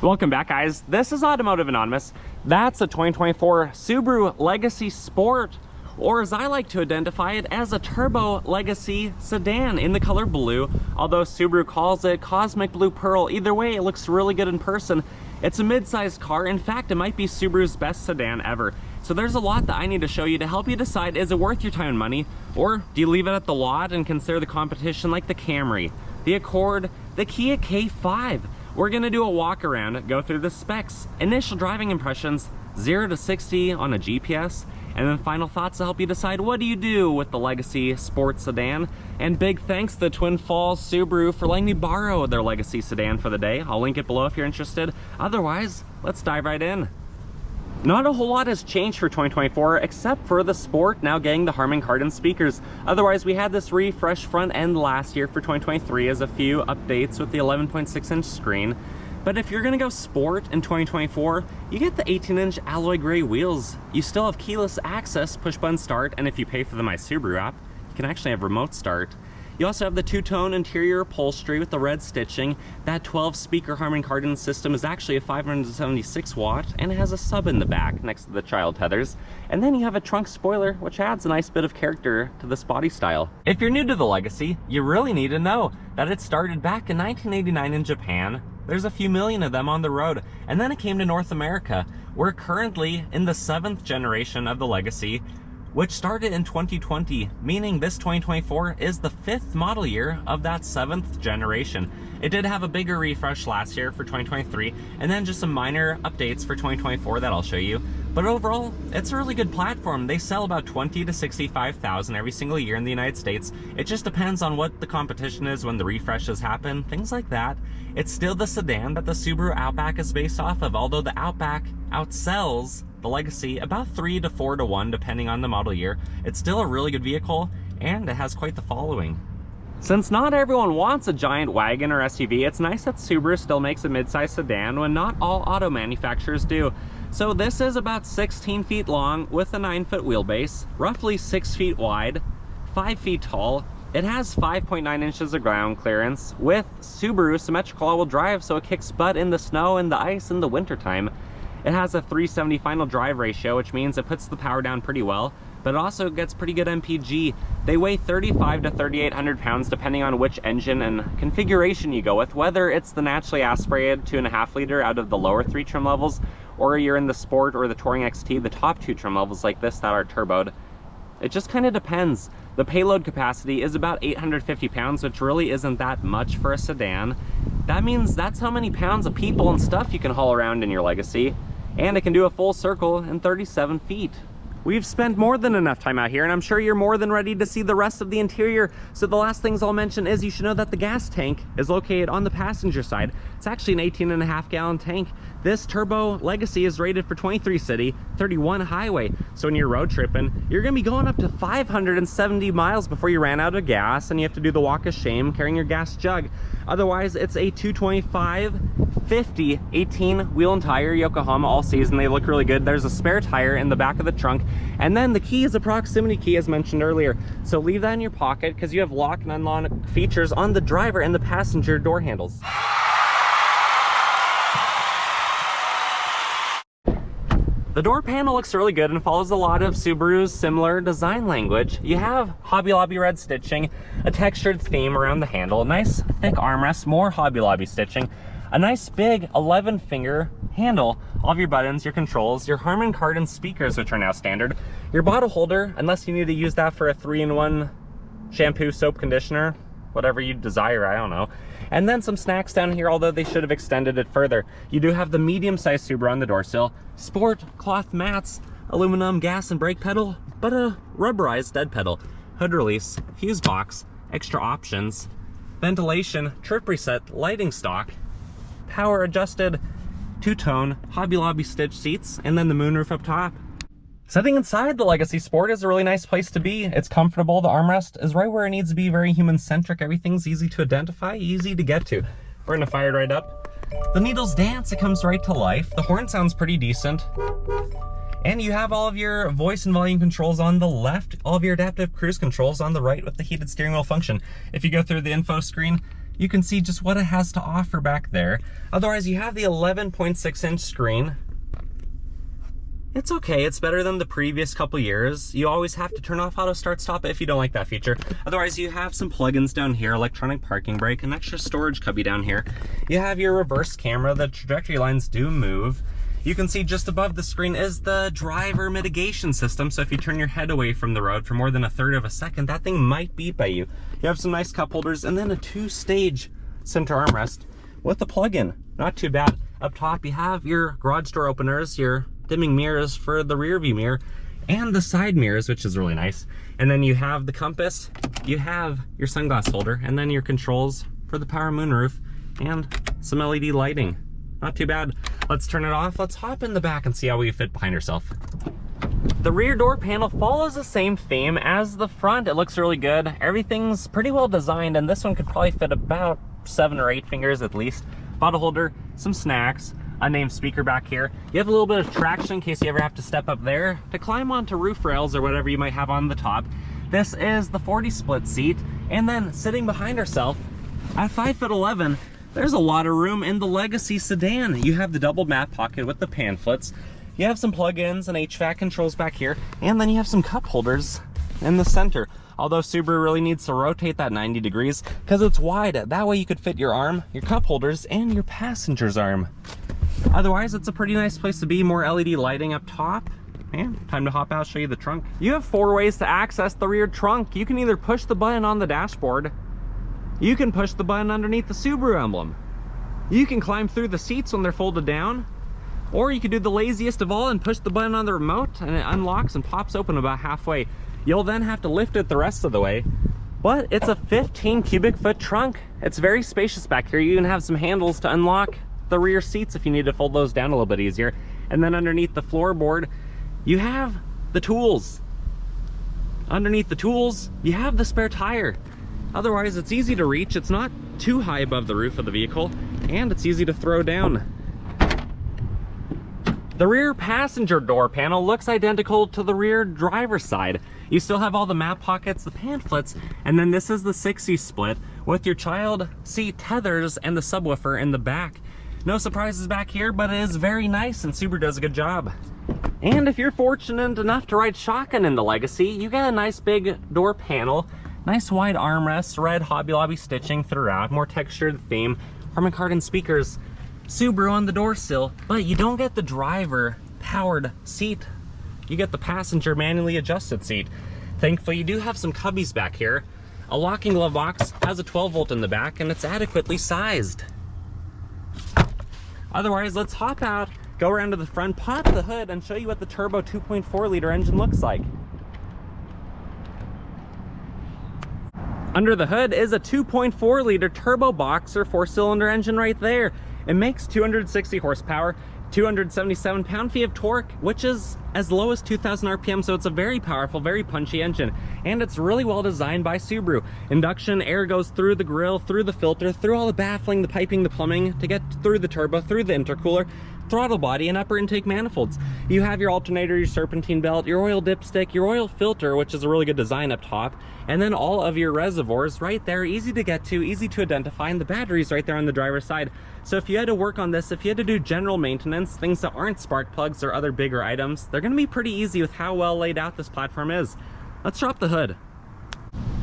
Welcome back, guys. This is Automotive Anonymous. That's a 2024 Subaru Legacy Sport, or as I like to identify it, as a Turbo Legacy Sedan in the color blue, although Subaru calls it Cosmic Blue Pearl. Either way, it looks really good in person. It's a mid-sized car. In fact, it might be Subaru's best sedan ever. So there's a lot that I need to show you to help you decide, is it worth your time and money, or do you leave it at the lot and consider the competition like the Camry, the Accord, the Kia K5. We're gonna do a walk around, go through the specs, initial driving impressions, 0 to 60 on a GPS, and then final thoughts to help you decide what do you do with the Legacy Sport Sedan. And big thanks to Twin Falls Subaru for letting me borrow their Legacy Sedan for the day. I'll link it below if you're interested. Otherwise, let's dive right in. Not a whole lot has changed for 2024 except for the Sport now getting the Harman Kardon speakers. Otherwise, we had this refresh front end last year for 2023 as a few updates with the 11.6-inch screen. But if you're gonna go Sport in 2024, you get the 18-inch alloy gray wheels. You still have keyless access, push button start, and if you pay for the My Subaru app, you can actually have remote start. You also have the two-tone interior upholstery with the red stitching. That 12-speaker Harman Kardon system is actually a 576 watt, and it has a sub in the back next to the child tethers. And then you have a trunk spoiler, which adds a nice bit of character to this body style. If you're new to the Legacy, you really need to know that it started back in 1989 in Japan. There's a few million of them on the road, and then it came to North America. We're currently in the 7th generation of the Legacy, which started in 2020, meaning this 2024 is the 5th model year of that 7th generation. It did have a bigger refresh last year for 2023, and then just some minor updates for 2024 that I'll show you. But overall, it's a really good platform. They sell about 20 to 65,000 every single year in the United States. It just depends on what the competition is, when the refreshes happen, things like that. It's still the sedan that the Subaru Outback is based off of, although the Outback outsells the Legacy about 3 to 4 to 1 depending on the model year. It's still a really good vehicle, and it has quite the following. Since not everyone wants a giant wagon or SUV, it's nice that Subaru still makes a mid-size sedan when not all auto manufacturers do. So this is about 16 feet long with a 9-foot wheelbase, roughly 6 feet wide, 5 feet tall. It has 5.9 inches of ground clearance with Subaru symmetrical all-wheel drive, so it kicks butt in the snow and the ice in the wintertime. It has a 370 final drive ratio, which means it puts the power down pretty well, but it also gets pretty good MPG. They weigh 35 to 3,800 pounds depending on which engine and configuration you go with, whether it's the naturally aspirated 2.5 liter out of the lower 3 trim levels, or you're in the Sport or the Touring XT, the top 2 trim levels like this that are turboed. It just kind of depends. The payload capacity is about 850 pounds, which really isn't that much for a sedan. That means that's how many pounds of people and stuff you can haul around in your Legacy. And it can do a full circle in 37 feet. We've spent more than enough time out here, and I'm sure you're more than ready to see the rest of the interior. So the last things I'll mention is you should know that the gas tank is located on the passenger side. It's actually an 18.5 gallon tank. This Turbo Legacy is rated for 23 city, 31 highway. So when you're road tripping, you're gonna be going up to 570 miles before you ran out of gas, and you have to do the walk of shame carrying your gas jug. Otherwise, it's a 225/50 18 wheel and tire Yokohama all season. They look really good. There's a spare tire in the back of the trunk, and then the key is a proximity key as mentioned earlier. So leave that in your pocket because you have lock and unlock features on the driver and the passenger door handles. The door panel looks really good and follows a lot of Subaru's similar design language. You have Hobby Lobby red stitching, a textured theme around the handle, nice thick armrest, more Hobby Lobby stitching, a nice big 11-finger handle, all of your buttons, your controls, your Harman Kardon speakers, which are now standard, your bottle holder, unless you need to use that for a 3-in-1 shampoo, soap, conditioner, whatever you desire, I don't know. And then some snacks down here, although they should have extended it further. You do have the medium-sized Subaru on the door sill, sport cloth mats, aluminum gas and brake pedal, but a rubberized dead pedal, hood release, fuse box, extra options, ventilation, trip reset, lighting stock, power adjusted, two-tone Hobby Lobby stitch seats, and then the moonroof up top. Sitting inside the Legacy Sport is a really nice place to be. It's comfortable, the armrest is right where it needs to be, very human-centric, everything's easy to identify, easy to get to. We're gonna fire it right up. The needles dance, it comes right to life. The horn sounds pretty decent. And you have all of your voice and volume controls on the left, all of your adaptive cruise controls on the right with the heated steering wheel function. If you go through the info screen, you can see just what it has to offer back there. Otherwise, you have the 11.6-inch screen. It's okay, it's better than the previous couple years. You always have to turn off auto start stop if you don't like that feature. Otherwise, you have some plugins down here, electronic parking brake, an extra storage cubby down here. You have your reverse camera, the trajectory lines do move. You can see just above the screen is the driver mitigation system, so if you turn your head away from the road for more than 1/3 of a second, that thing might beep at you. You have some nice cup holders and then a 2-stage center armrest with the plug-in. Not too bad. Up top, you have your garage door openers, your dimming mirrors for the rear view mirror, and the side mirrors, which is really nice. And then you have the compass, you have your sunglass holder, and then your controls for the power moonroof, and some LED lighting. Not too bad. Let's turn it off. Let's hop in the back and see how we fit behind ourselves. The rear door panel follows the same theme as the front. It looks really good. Everything's pretty well designed, and this one could probably fit about 7 or 8 fingers at least. Bottle holder, some snacks, unnamed speaker back here. You have a little bit of traction in case you ever have to step up there to climb onto roof rails or whatever you might have on the top. This is the 40 split seat, and then sitting behind ourselves at 5'11", there's a lot of room in the Legacy Sedan. You have the double mat pocket with the pamphlets. You have some plug-ins and HVAC controls back here, and then you have some cup holders in the center. Although Subaru really needs to rotate that 90 degrees because it's wide. That way you could fit your arm, your cup holders, and your passenger's arm. Otherwise, it's a pretty nice place to be. More LED lighting up top. And time to hop out, show you the trunk. You have 4 ways to access the rear trunk. You can either push the button on the dashboard, you can push the button underneath the Subaru emblem, you can climb through the seats when they're folded down, or you could do the laziest of all and push the button on the remote and it unlocks and pops open about halfway. You'll then have to lift it the rest of the way. But it's a 15 cubic foot trunk. It's very spacious back here. You can have some handles to unlock the rear seats if you need to fold those down a little bit easier. And then underneath the floorboard, you have the tools. Underneath the tools, you have the spare tire. Otherwise, it's easy to reach. It's not too high above the roof of the vehicle, and it's easy to throw down. The rear passenger door panel looks identical to the rear driver's side. You still have all the map pockets, the pamphlets, and then this is the 60 split with your child seat tethers and the subwoofer in the back. No surprises back here, but it is very nice and Subaru does a good job. And if you're fortunate enough to ride shotgun in the Legacy, you get a nice big door panel, nice wide armrests, red Hobby Lobby stitching throughout, more textured theme, Harman Kardon speakers, Subaru on the door sill, but you don't get the driver powered seat. You get the passenger manually adjusted seat. Thankfully, you do have some cubbies back here. A locking glove box has a 12 volt in the back and it's adequately sized. Otherwise, let's hop out, go around to the front, pop the hood, and show you what the turbo 2.4 liter engine looks like. Under the hood is a 2.4 liter turbo boxer 4-cylinder engine right there. It makes 260 horsepower, 277 pound-feet of torque, which is as low as 2,000 RPM, so it's a very powerful, very punchy engine. And it's really well designed by Subaru. Induction air goes through the grille, through the filter, through all the baffling, the piping, the plumbing, to get through the turbo, through the intercooler, throttle body, and upper intake manifolds. You have your alternator, your serpentine belt, your oil dipstick, your oil filter, which is a really good design up top, and then all of your reservoirs right there, easy to get to, easy to identify, and the batteries right there on the driver's side. So if you had to work on this, if you had to do general maintenance, things that aren't spark plugs or other bigger items, they're going to be pretty easy with how well laid out this platform is. Let's drop the hood.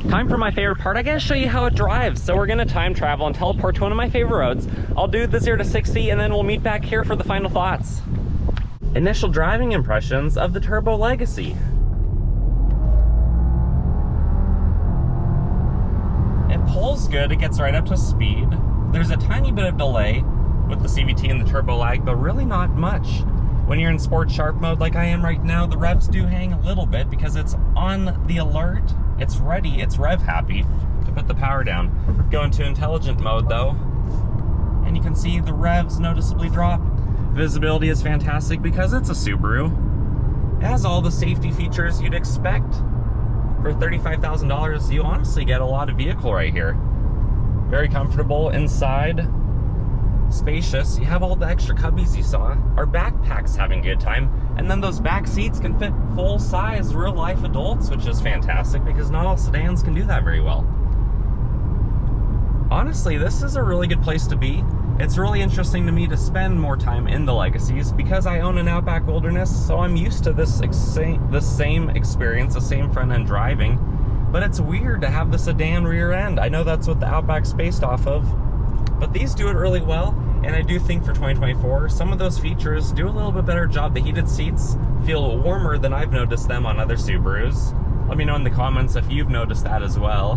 Time for my favorite part. I gotta show you how it drives. So we're gonna time travel and teleport to one of my favorite roads. I'll do the 0 to 60 and then we'll meet back here for the final thoughts. Initial driving impressions of the Turbo Legacy. It pulls good, it gets right up to speed. There's a tiny bit of delay with the CVT and the turbo lag, but really not much. When you're in sport sharp mode like I am right now, the revs do hang a little bit because it's on the alert. It's ready, it's rev happy to put the power down. Go into intelligent mode though, and you can see the revs noticeably drop. Visibility is fantastic because it's a Subaru. It has all the safety features you'd expect. For $35,000, you honestly get a lot of vehicle right here. Very comfortable inside, spacious. You have all the extra cubbies you saw. Our backpack's having a good time. And then those back seats can fit full-size real-life adults, which is fantastic because not all sedans can do that very well. honestly, this is a really good place to be. It's really interesting to me to spend more time in the Legacies because I own an Outback Wilderness, so I'm used to the same experience, the same front end driving. But it's weird to have the sedan rear end. I know that's what the Outback's based off of, but these do it really well. And I do think for 2024, some of those features do a little bit better job. The heated seats feel warmer than I've noticed them on other Subarus. Let me know in the comments if you've noticed that as well.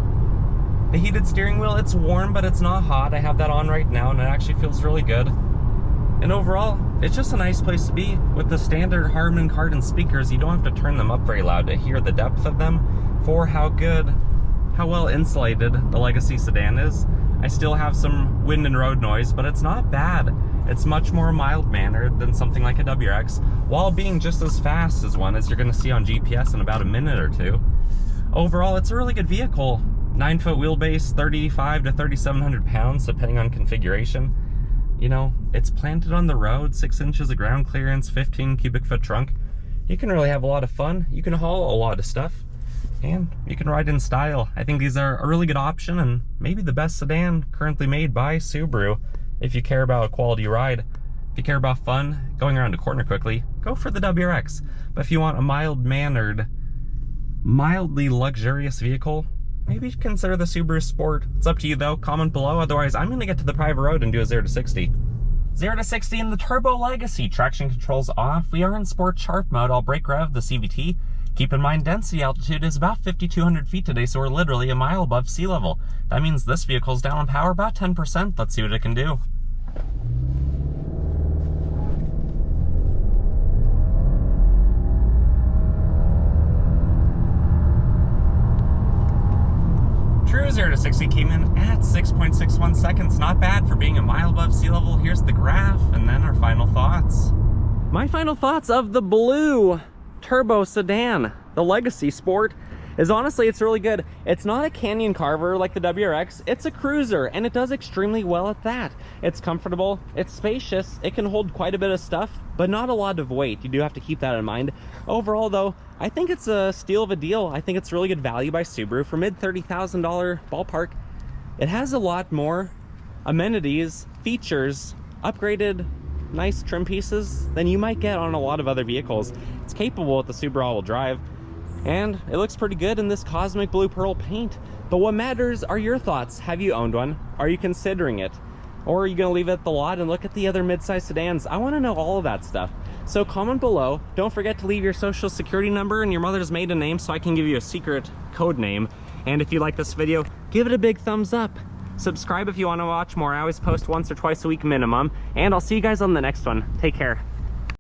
The heated steering wheel, it's warm, but it's not hot. I have that on right now, and it actually feels really good. And overall, it's just a nice place to be. With the standard Harman Kardon speakers, you don't have to turn them up very loud to hear the depth of them for how well insulated the Legacy sedan is. I still have some wind and road noise, but it's not bad. It's much more mild-mannered than something like a WRX, while being just as fast as one as you're gonna see on GPS in about a minute or two. Overall, it's a really good vehicle. 9-foot wheelbase, 3,500 to 3,700 pounds, depending on configuration. You know, it's planted on the road, 6 inches of ground clearance, 15 cubic foot trunk. You can really have a lot of fun. You can haul a lot of stuff, and you can ride in style. I think these are a really good option, and maybe the best sedan currently made by Subaru. If you care about a quality ride, if you care about fun, going around a corner quickly, go for the WRX. But if you want a mild-mannered, mildly luxurious vehicle, maybe consider the Subaru Sport. It's up to you though, comment below. Otherwise, I'm gonna get to the private road and do a 0 to 60. 0 to 60 in the Turbo Legacy. Traction controls off. We are in Sport Sharp mode. I'll brake rev the CVT. Keep in mind, density altitude is about 5,200 feet today, so we're literally a mile above sea level. That means this vehicle's down on power about 10%. Let's see what it can do. True 0 to 60 came in at 6.61 seconds. Not bad for being a mile above sea level. Here's the graph, and then our final thoughts. My final thoughts of the blue turbo sedan, the Legacy Sport, is honestly, it's really good. It's not a canyon carver like the WRX, it's a cruiser, and it does extremely well at that. It's comfortable, it's spacious, it can hold quite a bit of stuff, but not a lot of weight. You do have to keep that in mind. Overall though, I think it's a steal of a deal. I think it's really good value by Subaru for mid $30,000 ballpark. It has a lot more amenities, features, upgraded nice trim pieces than you might get on a lot of other vehicles. It's capable with the Subaru all-wheel drive, and it looks pretty good in this cosmic blue pearl paint. But what matters are your thoughts. Have you owned one? Are you considering it? Or are you gonna leave it at the lot and look at the other mid-size sedans? I wanna know all of that stuff. So comment below. Don't forget to leave your social security number and your mother's maiden name so I can give you a secret code name. And if you like this video, give it a big thumbs up. Subscribe if you wanna watch more. I always post once or twice a week minimum. And I'll see you guys on the next one. Take care.